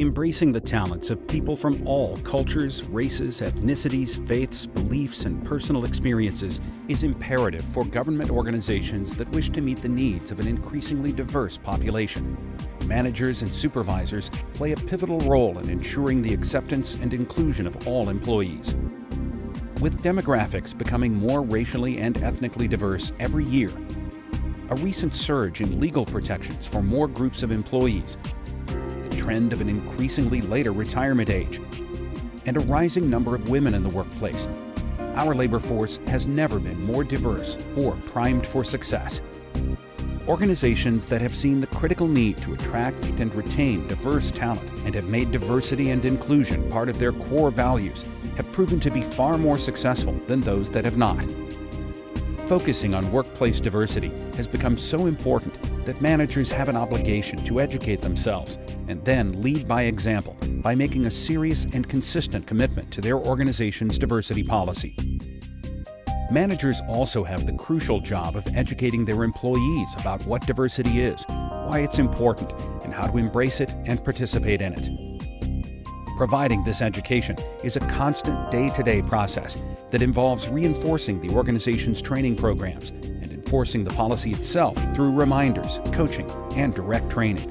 Embracing the talents of people from all cultures, races, ethnicities, faiths, beliefs, and personal experiences is imperative for government organizations that wish to meet the needs of an increasingly diverse population. Managers and supervisors play a pivotal role in ensuring the acceptance and inclusion of all employees. With demographics becoming more racially and ethnically diverse every year, a recent surge in legal protections for more groups of employees, the trend of an increasingly later retirement age, and a rising number of women in the workplace, our labor force has never been more diverse or primed for success. Organizations that have seen the critical need to attract and retain diverse talent and have made diversity and inclusion part of their core values have proven to be far more successful than those that have not. Focusing on workplace diversity has become so important that managers have an obligation to educate themselves and then lead by example by making a serious and consistent commitment to their organization's diversity policy. Managers also have the crucial job of educating their employees about what diversity is, why it's important, and how to embrace it and participate in it. Providing this education is a constant day-to-day process that involves reinforcing the organization's training programs and enforcing the policy itself through reminders, coaching, and direct training.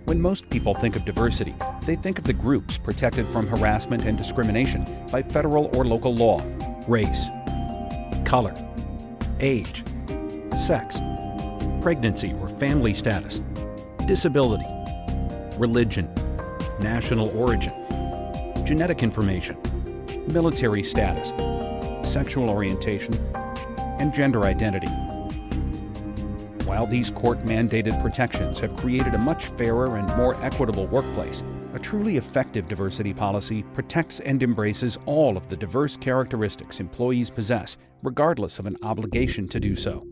When most people think of diversity, they think of the groups protected from harassment and discrimination by federal or local law: race, color, age, sex, pregnancy or family status, disability, religion, national origin, genetic information, military status, sexual orientation, and gender identity. While these court-mandated protections have created a much fairer and more equitable workplace, a truly effective diversity policy protects and embraces all of the diverse characteristics employees possess, regardless of an obligation to do so.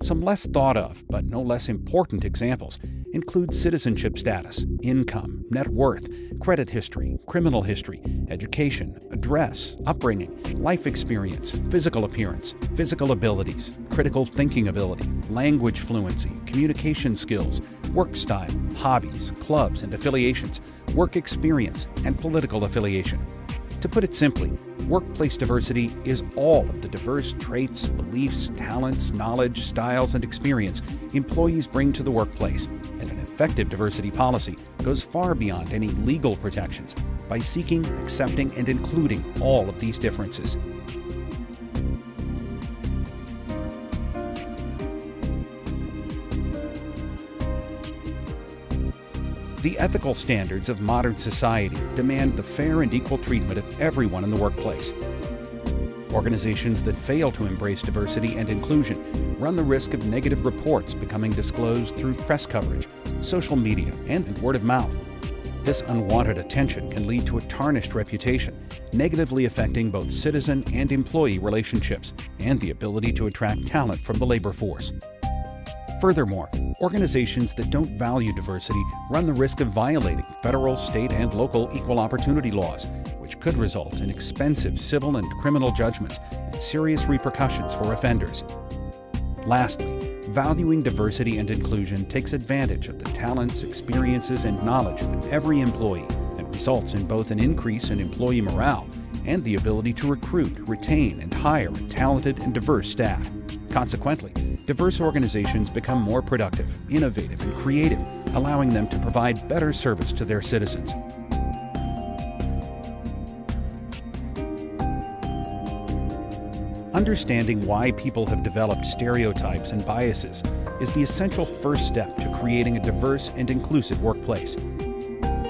Some less thought of, but no less important examples include citizenship status, income, net worth, credit history, criminal history, education, address, upbringing, life experience, physical appearance, physical abilities, critical thinking ability, language fluency, communication skills, work style, hobbies, clubs and affiliations, work experience, and political affiliation. To put it simply, workplace diversity is all of the diverse traits, beliefs, talents, knowledge, styles, and experience employees bring to the workplace, and an effective diversity policy goes far beyond any legal protections by seeking, accepting, and including all of these differences. The ethical standards of modern society demand the fair and equal treatment of everyone in the workplace. Organizations that fail to embrace diversity and inclusion run the risk of negative reports becoming disclosed through press coverage, social media, and word of mouth. This unwanted attention can lead to a tarnished reputation, negatively affecting both citizen and employee relationships and the ability to attract talent from the labor force. Furthermore, organizations that don't value diversity run the risk of violating federal, state, and local equal opportunity laws, which could result in expensive civil and criminal judgments and serious repercussions for offenders. Lastly, valuing diversity and inclusion takes advantage of the talents, experiences, and knowledge of every employee and results in both an increase in employee morale and the ability to recruit, retain, and hire talented and diverse staff. Consequently, diverse organizations become more productive, innovative, and creative, allowing them to provide better service to their citizens. Understanding why people have developed stereotypes and biases is the essential first step to creating a diverse and inclusive workplace.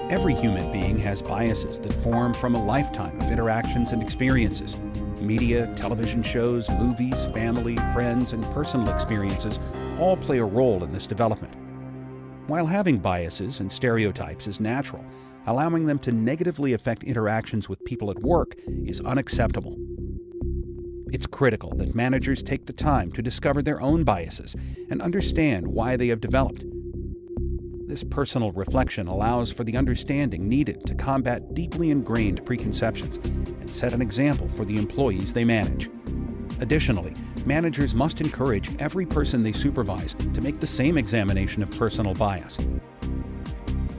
Every human being has biases that form from a lifetime of interactions and experiences. Media, television shows, movies, family, friends, and personal experiences all play a role in this development. While having biases and stereotypes is natural, allowing them to negatively affect interactions with people at work is unacceptable. It's critical that managers take the time to discover their own biases and understand why they have developed. This personal reflection allows for the understanding needed to combat deeply ingrained preconceptions and set an example for the employees they manage. Additionally, managers must encourage every person they supervise to make the same examination of personal bias.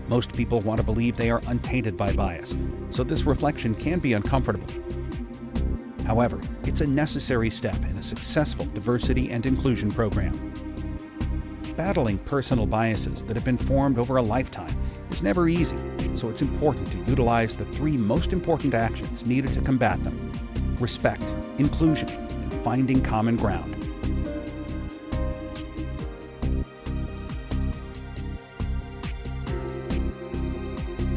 Most people want to believe they are untainted by bias, so this reflection can be uncomfortable. However, it's a necessary step in a successful diversity and inclusion program. Battling personal biases that have been formed over a lifetime is never easy, so it's important to utilize the 3 most important actions needed to combat them: respect, inclusion, and finding common ground.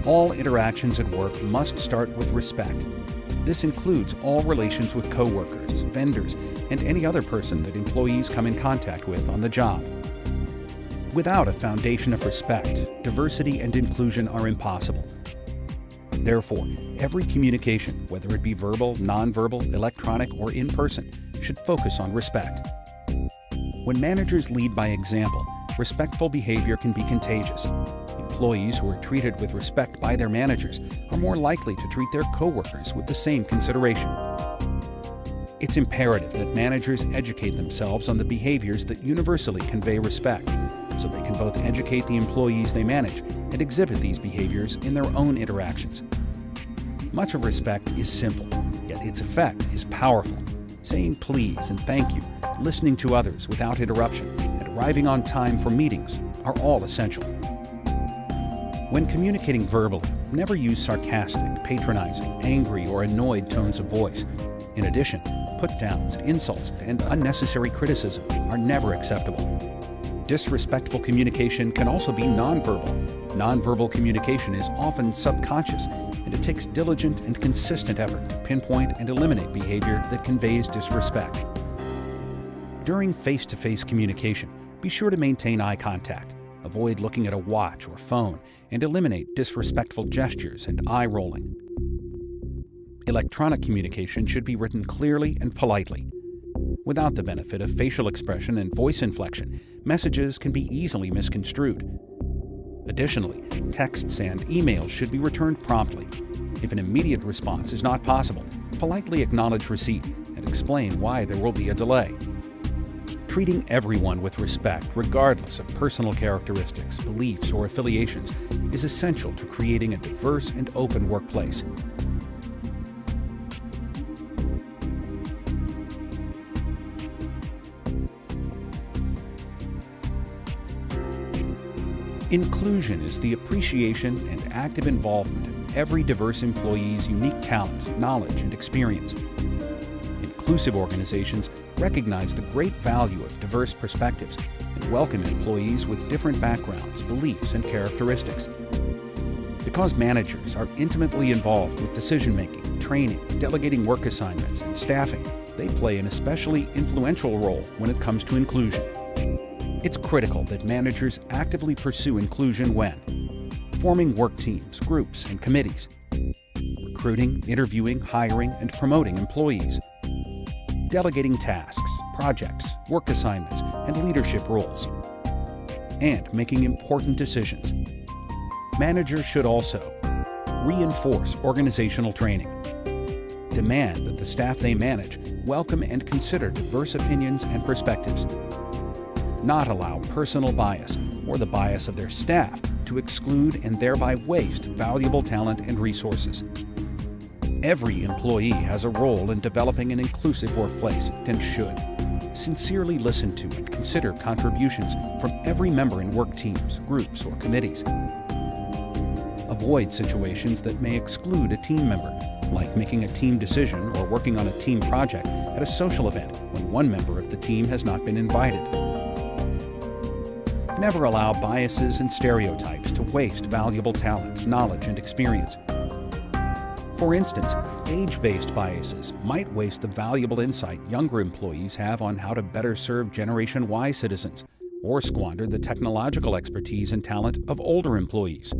All interactions at work must start with respect. This includes all relations with coworkers, vendors, and any other person that employees come in contact with on the job. Without a foundation of respect, diversity and inclusion are impossible. Therefore, every communication, whether it be verbal, nonverbal, electronic, or in person, should focus on respect. When managers lead by example, respectful behavior can be contagious. Employees who are treated with respect by their managers are more likely to treat their coworkers with the same consideration. It's imperative that managers educate themselves on the behaviors that universally convey respect, so they can both educate the employees they manage and exhibit these behaviors in their own interactions. Much of respect is simple, yet its effect is powerful. Saying please and thank you, listening to others without interruption, and arriving on time for meetings are all essential. When communicating verbally, never use sarcastic, patronizing, angry, or annoyed tones of voice. In addition, put-downs, insults, and unnecessary criticism are never acceptable. Disrespectful communication can also be nonverbal. Nonverbal communication is often subconscious, and it takes diligent and consistent effort to pinpoint and eliminate behavior that conveys disrespect. During face-to-face communication, be sure to maintain eye contact. Avoid looking at a watch or phone, and eliminate disrespectful gestures and eye rolling. Electronic communication should be written clearly and politely. Without the benefit of facial expression and voice inflection, messages can be easily misconstrued. Additionally, texts and emails should be returned promptly. If an immediate response is not possible, politely acknowledge receipt and explain why there will be a delay. Treating everyone with respect, regardless of personal characteristics, beliefs, or affiliations, is essential to creating a diverse and open workplace. Inclusion is the appreciation and active involvement of every diverse employee's unique talent, knowledge, and experience. Inclusive organizations recognize the great value of diverse perspectives and welcome employees with different backgrounds, beliefs, and characteristics. Because managers are intimately involved with decision-making, training, delegating work assignments, and staffing, they play an especially influential role when it comes to inclusion. It's critical that managers actively pursue inclusion when forming work teams, groups, and committees, recruiting, interviewing, hiring, and promoting employees, delegating tasks, projects, work assignments, and leadership roles, and making important decisions. Managers should also reinforce organizational training, demand that the staff they manage welcome and consider diverse opinions and perspectives, not allow personal bias or the bias of their staff to exclude and thereby waste valuable talent and resources. Every employee has a role in developing an inclusive workplace and should sincerely listen to and consider contributions from every member in work teams, groups, or committees. Avoid situations that may exclude a team member, like making a team decision or working on a team project at a social event when one member of the team has not been invited. Never allow biases and stereotypes to waste valuable talent, knowledge, and experience. For instance, age-based biases might waste the valuable insight younger employees have on how to better serve Generation Y citizens, or squander the technological expertise and talent of older employees.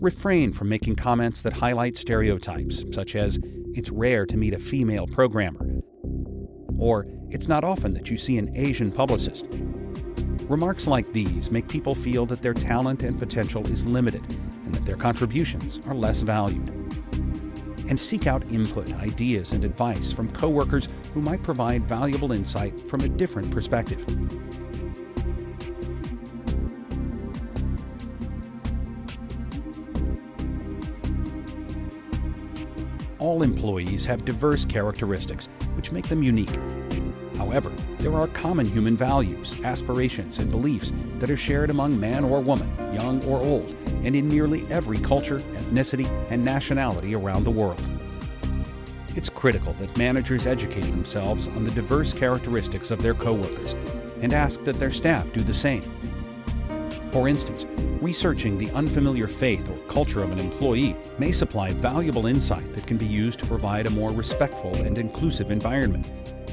Refrain from making comments that highlight stereotypes, such as, "It's rare to meet a female programmer," or "It's not often that you see an Asian publicist." Remarks like these make people feel that their talent and potential is limited and that their contributions are less valued. and seek out input, ideas, and advice from coworkers who might provide valuable insight from a different perspective. All employees have diverse characteristics, which make them unique. However, there are common human values, aspirations, and beliefs that are shared among man or woman, young or old, and in nearly every culture, ethnicity, and nationality around the world. It's critical that managers educate themselves on the diverse characteristics of their coworkers and ask that their staff do the same. For instance, researching the unfamiliar faith or culture of an employee may supply valuable insight that can be used to provide a more respectful and inclusive environment,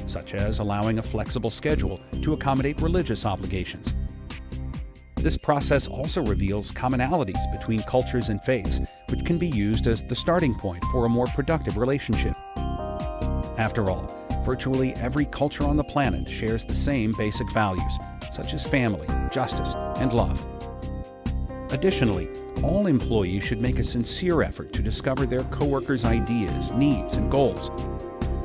such as allowing a flexible schedule to accommodate religious obligations. This process also reveals commonalities between cultures and faiths, which can be used as the starting point for a more productive relationship. After all, virtually every culture on the planet shares the same basic values, such as family, justice, and love. Additionally, all employees should make a sincere effort to discover their coworkers' ideas, needs, and goals.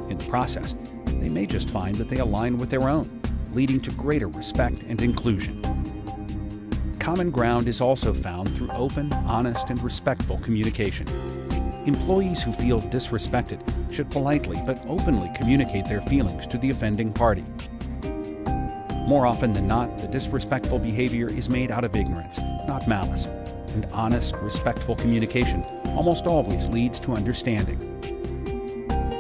In the process, they may just find that they align with their own, leading to greater respect and inclusion. Common ground is also found through open, honest, and respectful communication. Employees who feel disrespected should politely but openly communicate their feelings to the offending party. More often than not, the disrespectful behavior is made out of ignorance, not malice, and honest, respectful communication almost always leads to understanding.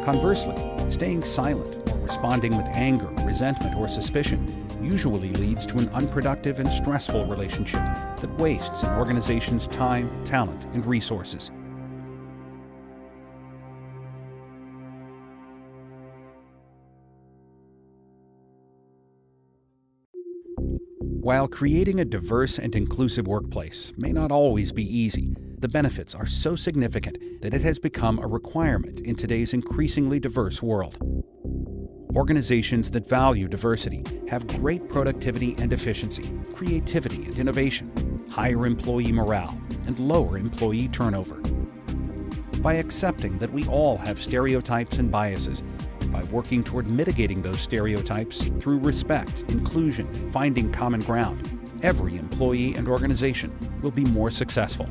Conversely, staying silent or responding with anger, resentment, or suspicion usually leads to an unproductive and stressful relationship that wastes an organization's time, talent, and resources. While creating a diverse and inclusive workplace may not always be easy, the benefits are so significant that it has become a requirement in today's increasingly diverse world. Organizations that value diversity have great productivity and efficiency, creativity and innovation, higher employee morale, and lower employee turnover. By accepting that we all have stereotypes and biases, by working toward mitigating those stereotypes through respect, inclusion, and finding common ground, every employee and organization will be more successful.